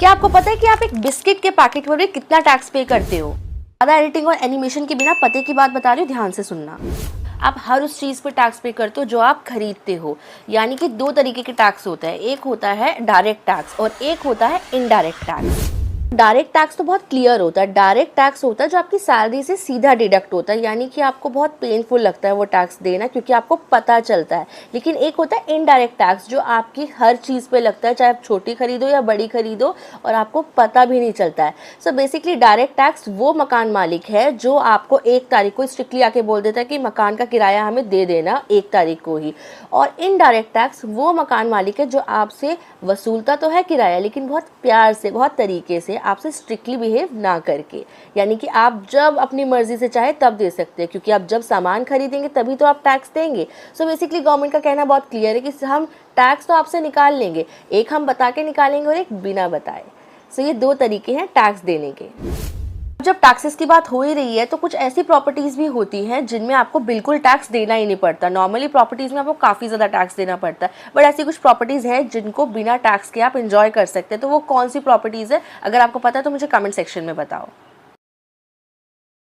क्या आपको पता है कि आप एक बिस्किट के पैकेट पर भी कितना टैक्स पे करते हो? ज़्यादा एडिटिंग और एनिमेशन के बिना पते की बात बता रही हूँ, ध्यान से सुनना। आप हर उस चीज़ पर टैक्स पे करते हो जो आप खरीदते हो। यानी कि दो तरीके के टैक्स होता है, एक होता है डायरेक्ट टैक्स और एक होता है इनडायरेक्ट टैक्स। डायरेक्ट टैक्स तो बहुत क्लियर होता है। डायरेक्ट टैक्स होता है जो आपकी सैलरी से सीधा डिडक्ट होता है, यानी कि आपको बहुत पेनफुल लगता है वो टैक्स देना, क्योंकि आपको पता चलता है। लेकिन एक होता है इनडायरेक्ट टैक्स जो आपकी हर चीज़ पे लगता है, चाहे आप छोटी खरीदो या बड़ी खरीदो, और आपको पता भी नहीं चलता है। सो बेसिकली डायरेक्ट टैक्स वो मकान मालिक है जो आपको 1 तारीख को स्ट्रिक्टली आके बोल देता है कि मकान का किराया हमें दे देना 1 तारीख को ही। और इनडायरेक्ट टैक्स वो मकान मालिक है जो आपसे वसूलता तो है किराया, लेकिन बहुत प्यार से, बहुत तरीके से, आपसे स्ट्रिक्टली बिहेव ना करके। यानी कि आप जब अपनी मर्जी से चाहे तब दे सकते हैं, क्योंकि आप जब सामान खरीदेंगे तभी तो आप टैक्स देंगे। सो बेसिकली गवर्नमेंट का कहना बहुत क्लियर है कि हम टैक्स तो आपसे निकाल लेंगे, एक हम बता के निकालेंगे और एक बिना बताए। सो ये 2 तरीके हैं टैक्स देने के। जब टैक्सेस की बात हो ही रही है तो कुछ ऐसी प्रॉपर्टीज़ भी होती हैं जिनमें आपको बिल्कुल टैक्स देना ही नहीं पड़ता। नॉर्मली प्रॉपर्टीज़ में आपको काफ़ी ज़्यादा टैक्स देना पड़ता है, बट ऐसी कुछ प्रॉपर्टीज़ हैं जिनको बिना टैक्स के आप एंजॉय कर सकते हैं। तो वो कौन सी प्रॉपर्टीज़ है? अगर आपको पता है तो मुझे कमेंट सेक्शन में बताओ।